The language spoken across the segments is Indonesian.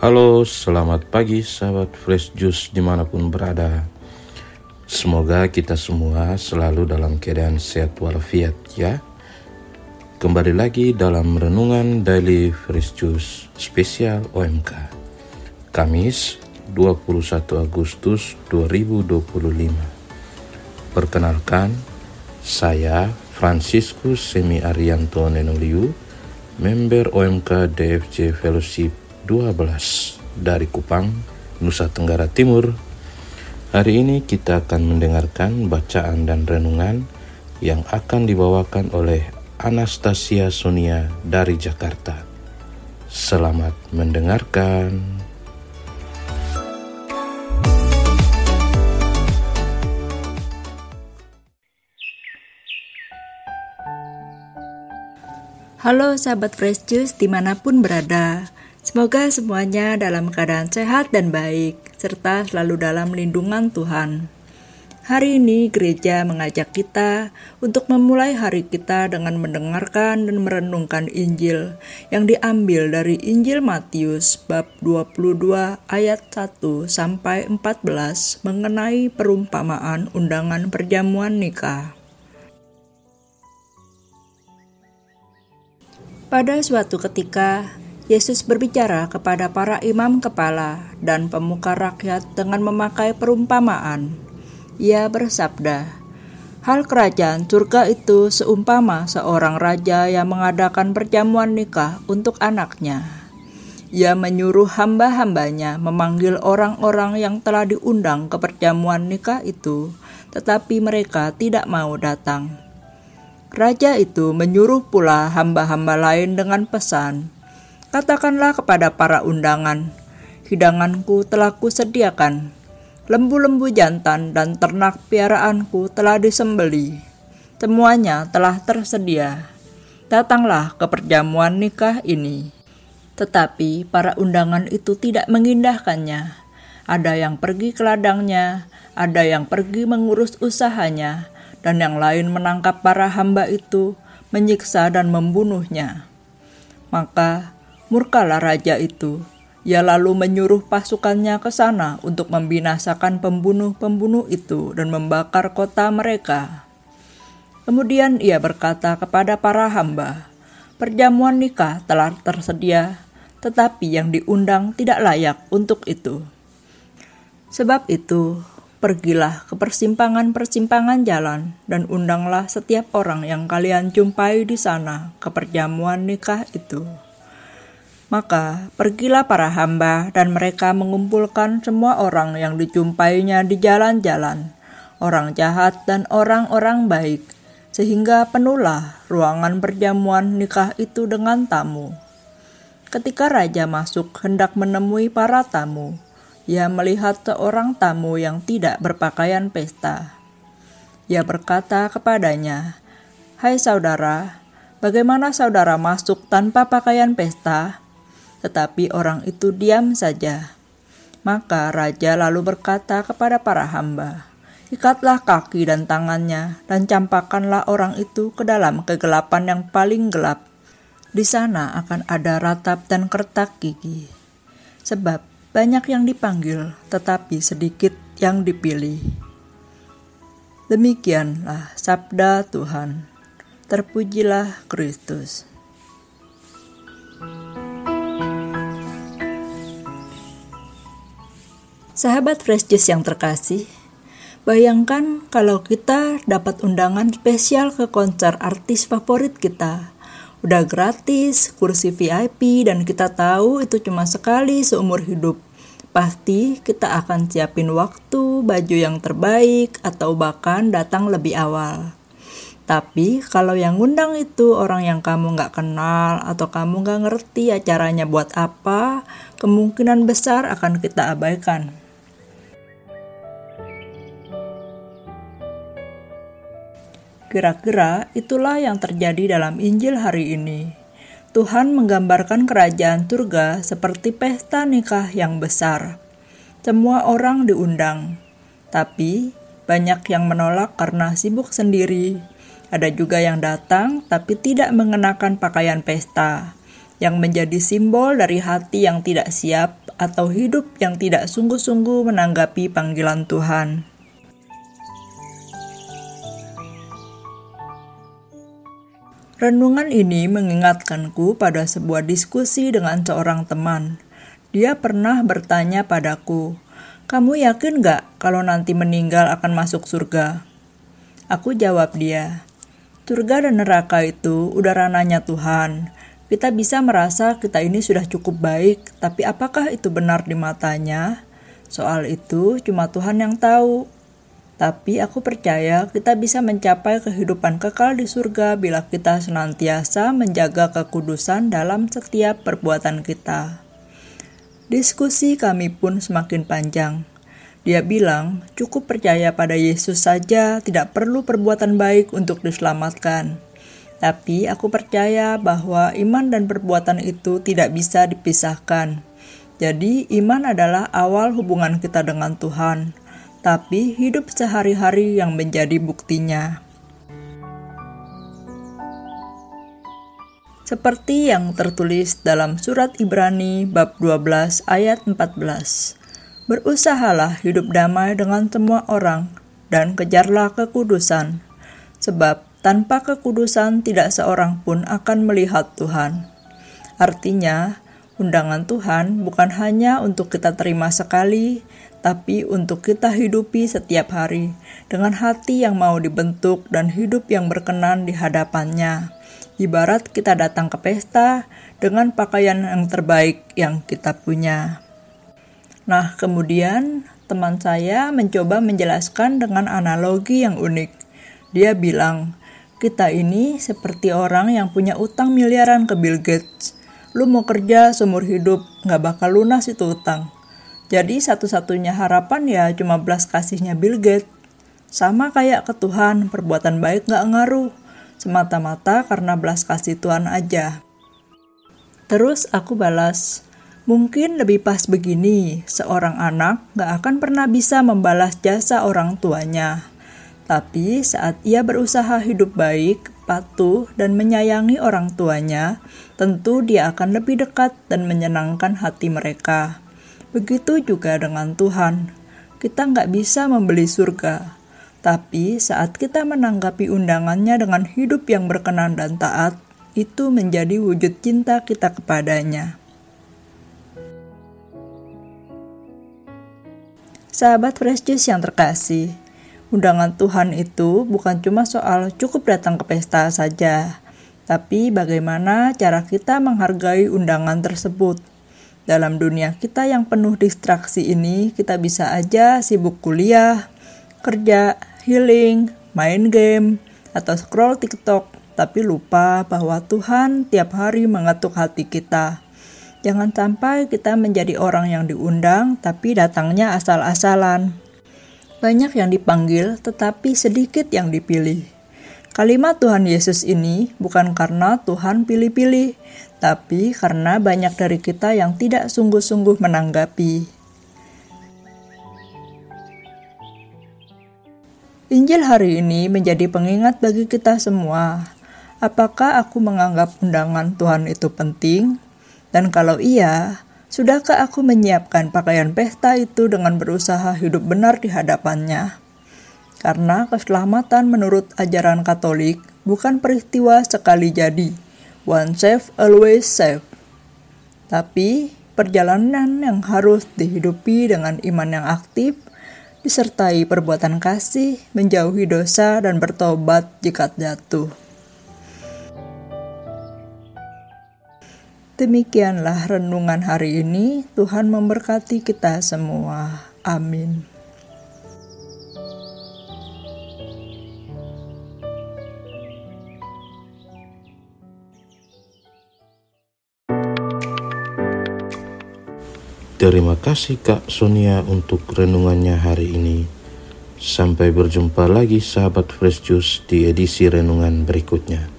Halo, selamat pagi sahabat Fresh Juice dimanapun berada. Semoga kita semua selalu dalam keadaan sehat walafiat ya. Kembali lagi dalam Renungan Daily Fresh Juice spesial OMK Kamis 21 Agustus 2025. Perkenalkan, saya Franciscus Semi Arianto Nenoliu, member OMK DFJ Fellowship 12 dari Kupang, Nusa Tenggara Timur. Hari ini kita akan mendengarkan bacaan dan renungan yang akan dibawakan oleh Anastasia Sonia dari Jakarta. Selamat mendengarkan. Halo sahabat Fresh Juice dimanapun berada. Semoga semuanya dalam keadaan sehat dan baik, serta selalu dalam lindungan Tuhan. Hari ini gereja mengajak kita untuk memulai hari kita dengan mendengarkan dan merenungkan Injil yang diambil dari Injil Matius bab 22 ayat 1 sampai 14 mengenai perumpamaan undangan perjamuan nikah. Pada suatu ketika, Yesus berbicara kepada para imam kepala dan pemuka rakyat dengan memakai perumpamaan. Ia bersabda, "Hal kerajaan surga itu seumpama seorang raja yang mengadakan perjamuan nikah untuk anaknya. Ia menyuruh hamba-hambanya memanggil orang-orang yang telah diundang ke perjamuan nikah itu, tetapi mereka tidak mau datang. Raja itu menyuruh pula hamba-hamba lain dengan pesan, 'Katakanlah kepada para undangan, hidanganku telah kusediakan, lembu-lembu jantan dan ternak piaraanku telah disembeli, semuanya telah tersedia. Datanglah ke perjamuan nikah ini.' Tetapi para undangan itu tidak mengindahkannya. Ada yang pergi ke ladangnya, ada yang pergi mengurus usahanya, dan yang lain menangkap para hamba itu, menyiksa dan membunuhnya. Maka murkalah raja itu. Ia lalu menyuruh pasukannya ke sana untuk membinasakan pembunuh-pembunuh itu dan membakar kota mereka. Kemudian ia berkata kepada para hamba, 'Perjamuan nikah telah tersedia, tetapi yang diundang tidak layak untuk itu. Sebab itu, pergilah ke persimpangan-persimpangan jalan dan undanglah setiap orang yang kalian jumpai di sana ke perjamuan nikah itu.' Maka pergilah para hamba dan mereka mengumpulkan semua orang yang dijumpainya di jalan-jalan, orang jahat dan orang-orang baik, sehingga penuhlah ruangan perjamuan nikah itu dengan tamu. Ketika raja masuk hendak menemui para tamu, ia melihat seorang tamu yang tidak berpakaian pesta. Ia berkata kepadanya, 'Hai saudara, bagaimana saudara masuk tanpa pakaian pesta?' Tetapi orang itu diam saja. Maka raja lalu berkata kepada para hamba, 'Ikatlah kaki dan tangannya dan campakkanlah orang itu ke dalam kegelapan yang paling gelap. Di sana akan ada ratap dan kertak gigi. Sebab banyak yang dipanggil, tetapi sedikit yang dipilih.' Demikianlah sabda Tuhan. Terpujilah Kristus. Sahabat Fresh Juice yang terkasih, bayangkan kalau kita dapat undangan spesial ke konser artis favorit kita. Udah gratis, kursi VIP, dan kita tahu itu cuma sekali seumur hidup. Pasti kita akan siapin waktu, baju yang terbaik, atau bahkan datang lebih awal. Tapi kalau yang ngundang itu orang yang kamu gak kenal atau kamu gak ngerti acaranya buat apa, kemungkinan besar akan kita abaikan. Kira-kira itulah yang terjadi dalam Injil hari ini. Tuhan menggambarkan kerajaan surga seperti pesta nikah yang besar. Semua orang diundang, tapi banyak yang menolak karena sibuk sendiri. Ada juga yang datang tapi tidak mengenakan pakaian pesta, yang menjadi simbol dari hati yang tidak siap atau hidup yang tidak sungguh-sungguh menanggapi panggilan Tuhan. Renungan ini mengingatkanku pada sebuah diskusi dengan seorang teman. Dia pernah bertanya padaku, "Kamu yakin gak kalau nanti meninggal akan masuk surga?" Aku jawab dia, "Surga dan neraka itu udah ranahnya Tuhan. Kita bisa merasa kita ini sudah cukup baik, tapi apakah itu benar di matanya? Soal itu cuma Tuhan yang tahu. Tapi aku percaya kita bisa mencapai kehidupan kekal di surga bila kita senantiasa menjaga kekudusan dalam setiap perbuatan kita." Diskusi kami pun semakin panjang. Dia bilang, cukup percaya pada Yesus saja, tidak perlu perbuatan baik untuk diselamatkan. Tapi aku percaya bahwa iman dan perbuatan itu tidak bisa dipisahkan. Jadi iman adalah awal hubungan kita dengan Tuhan, tapi hidup sehari-hari yang menjadi buktinya. Seperti yang tertulis dalam surat Ibrani bab 12 ayat 14. Berusahalah hidup damai dengan semua orang dan kejarlah kekudusan, sebab tanpa kekudusan tidak seorang pun akan melihat Tuhan. Artinya, undangan Tuhan bukan hanya untuk kita terima sekali, tapi untuk kita hidupi setiap hari dengan hati yang mau dibentuk dan hidup yang berkenan di hadapannya. Ibarat kita datang ke pesta dengan pakaian yang terbaik yang kita punya. Nah, kemudian teman saya mencoba menjelaskan dengan analogi yang unik. Dia bilang, kita ini seperti orang yang punya utang miliaran ke Bill Gates. Lu mau kerja seumur hidup, gak bakal lunas itu utang. Jadi satu-satunya harapan ya cuma belas kasihnya Bill Gates. Sama kayak ke Tuhan, perbuatan baik gak ngaruh. Semata-mata karena belas kasih Tuhan aja. Terus aku balas, mungkin lebih pas begini, seorang anak gak akan pernah bisa membalas jasa orang tuanya. Tapi saat ia berusaha hidup baik, patuh, dan menyayangi orang tuanya, tentu dia akan lebih dekat dan menyenangkan hati mereka. Begitu juga dengan Tuhan. Kita nggak bisa membeli surga. Tapi saat kita menanggapi undangannya dengan hidup yang berkenan dan taat, itu menjadi wujud cinta kita kepadanya. Sahabat Fresh Juice yang terkasih, undangan Tuhan itu bukan cuma soal cukup datang ke pesta saja, tapi bagaimana cara kita menghargai undangan tersebut. Dalam dunia kita yang penuh distraksi ini, kita bisa aja sibuk kuliah, kerja, healing, main game, atau scroll TikTok, tapi lupa bahwa Tuhan tiap hari mengetuk hati kita. Jangan sampai kita menjadi orang yang diundang, tapi datangnya asal-asalan. Banyak yang dipanggil, tetapi sedikit yang dipilih. Kalimat Tuhan Yesus ini bukan karena Tuhan pilih-pilih, tapi karena banyak dari kita yang tidak sungguh-sungguh menanggapi. Injil hari ini menjadi pengingat bagi kita semua. Apakah aku menganggap undangan Tuhan itu penting? Dan kalau iya, sudahkah aku menyiapkan pakaian pesta itu dengan berusaha hidup benar di hadapannya? Karena keselamatan menurut ajaran Katolik bukan peristiwa sekali jadi, one save, always save. Tapi perjalanan yang harus dihidupi dengan iman yang aktif, disertai perbuatan kasih, menjauhi dosa dan bertobat jika jatuh. Demikianlah renungan hari ini. Tuhan memberkati kita semua. Amin. Terima kasih Kak Sonia untuk renungannya hari ini. Sampai berjumpa lagi sahabat Fresh Juice di edisi renungan berikutnya.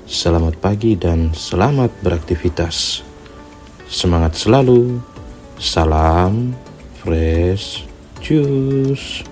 Selamat pagi dan selamat beraktivitas. Semangat selalu. Salam Fresh Juice.